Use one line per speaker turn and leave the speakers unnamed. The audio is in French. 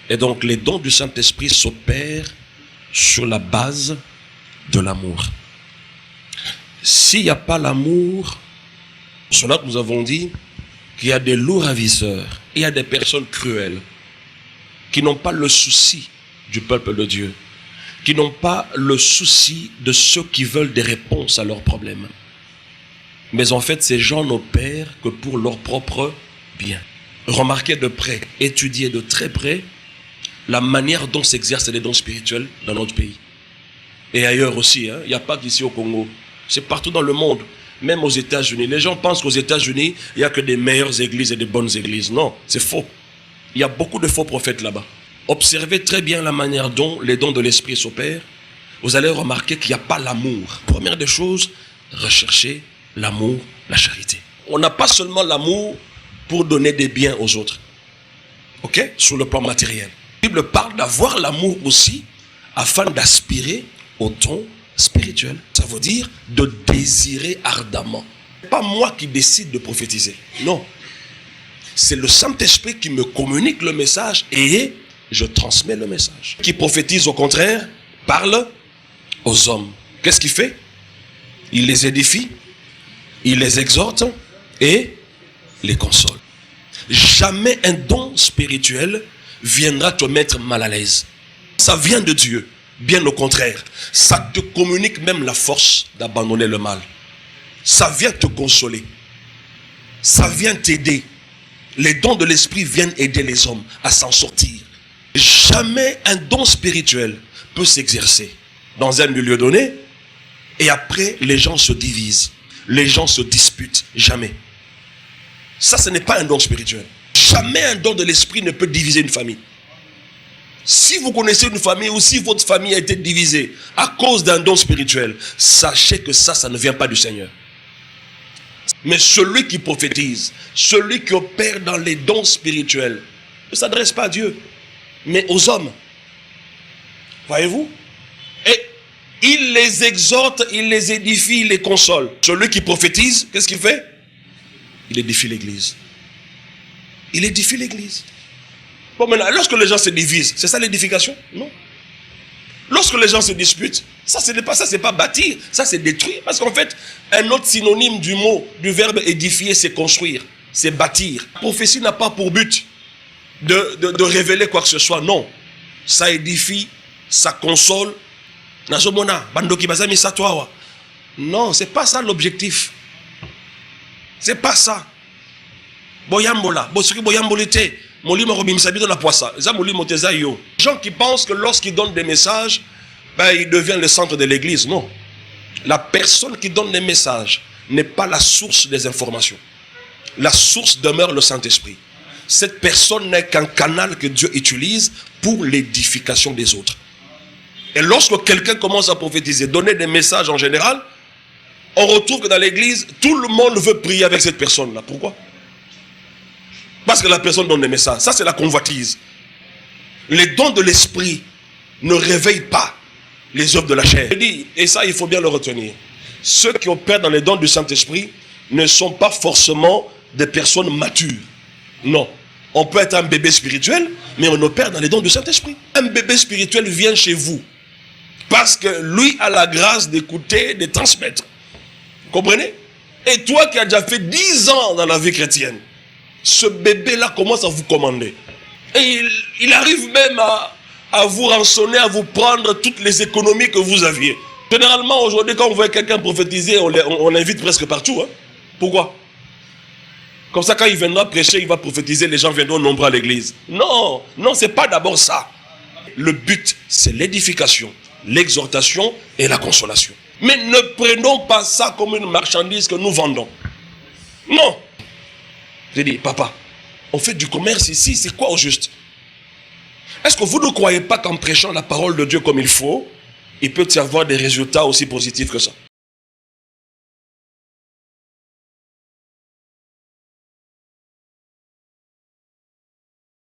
Et donc les dons du Saint-Esprit s'opèrent sur la base de l'amour. S'il n'y a pas l'amour, c'est cela que nous avons dit qu'il y a des loups ravisseurs, il y a des personnes cruelles qui n'ont pas le souci du peuple de Dieu, qui n'ont pas le souci de ceux qui veulent des réponses à leurs problèmes. Mais en fait, ces gens n'opèrent que pour leur propre bien. Remarquez de près, étudiez de très près la manière dont s'exercent les dons spirituels dans notre pays. Et ailleurs aussi, il n'y a pas qu'ici au Congo. C'est partout dans le monde, même aux États-Unis. Les gens pensent qu'aux États-Unis, il n'y a que des meilleures églises et des bonnes églises. Non, c'est faux. Il y a beaucoup de faux prophètes là-bas. Observez très bien la manière dont les dons de l'esprit s'opèrent. Vous allez remarquer qu'il n'y a pas l'amour. Première des choses, recherchez l'amour, la charité. On n'a pas seulement l'amour pour donner des biens aux autres. Ok? Sur le plan matériel. La Bible parle d'avoir l'amour aussi afin d'aspirer au don spirituel. Ça veut dire de désirer ardemment. Ce n'est pas moi qui décide de prophétiser. Non. C'est le Saint-Esprit qui me communique le message et je transmets le message. Qui prophétise au contraire, parle aux hommes. Qu'est-ce qu'il fait? Il les édifie, il les exhorte et les console. Jamais un don spirituel viendra te mettre mal à l'aise. Ça vient de Dieu. Bien au contraire, ça te communique même la force d'abandonner le mal. Ça vient te consoler. Ça vient t'aider. Les dons de l'esprit viennent aider les hommes à s'en sortir. Jamais un don spirituel peut s'exercer dans un milieu donné et après les gens se divisent. Les gens se disputent. Jamais. Ça, ce n'est pas un don spirituel. Jamais un don de l'esprit ne peut diviser une famille. Si vous connaissez une famille ou si votre famille a été divisée à cause d'un don spirituel, sachez que ça ne vient pas du Seigneur. Mais celui qui prophétise, celui qui opère dans les dons spirituels, ne s'adresse pas à Dieu, mais aux hommes. Voyez-vous? Et il les exhorte, il les édifie, il les console. Celui qui prophétise, qu'est-ce qu'il fait? Il édifie l'église. Il édifie l'église. Bon, maintenant, lorsque les gens se divisent, c'est ça l'édification? Non. Lorsque les gens se disputent, ça c'est pas bâtir, ça c'est détruire. Parce qu'en fait, un autre synonyme du mot, du verbe édifier, c'est construire, c'est bâtir. La prophétie n'a pas pour but de révéler quoi que ce soit, non. Ça édifie, ça console. Non, c'est pas ça l'objectif. C'est pas ça. Boyambola, bosuki boyambolité. Gens qui pensent que lorsqu'ils donnent des messages, il devient le centre de l'église. Non. La personne qui donne les messages n'est pas la source des informations. La source demeure le Saint-Esprit. Cette personne n'est qu'un canal que Dieu utilise pour l'édification des autres. Et lorsque quelqu'un commence à prophétiser, donner des messages en général, on retrouve que dans l'église, tout le monde veut prier avec cette personne-là. Pourquoi? Parce que la personne donne des messages. Ça, c'est la convoitise. Les dons de l'esprit ne réveillent pas les œuvres de la chair. Et ça, il faut bien le retenir. Ceux qui opèrent dans les dons du Saint-Esprit ne sont pas forcément des personnes matures. Non. On peut être un bébé spirituel, mais on opère dans les dons du Saint-Esprit. Un bébé spirituel vient chez vous parce que lui a la grâce d'écouter, de transmettre. Comprenez? Et toi qui as déjà fait 10 ans dans la vie chrétienne, ce bébé-là commence à vous commander. Et il arrive même à vous rançonner, à vous prendre toutes les économies que vous aviez. Généralement, aujourd'hui, quand on voit quelqu'un prophétiser, on l'invite presque partout. Hein. Pourquoi? Comme ça, quand il viendra prêcher, il va prophétiser, les gens viendront nombreux à l'église. Non, non, c'est pas d'abord ça. Le but, c'est l'édification, l'exhortation et la consolation. Mais ne prenons pas ça comme une marchandise que nous vendons. Non. J'ai dit, papa, on fait du commerce ici, c'est quoi au juste? Est-ce que vous ne croyez pas qu'en prêchant la parole de Dieu comme il faut, il peut y avoir des résultats aussi positifs que ça?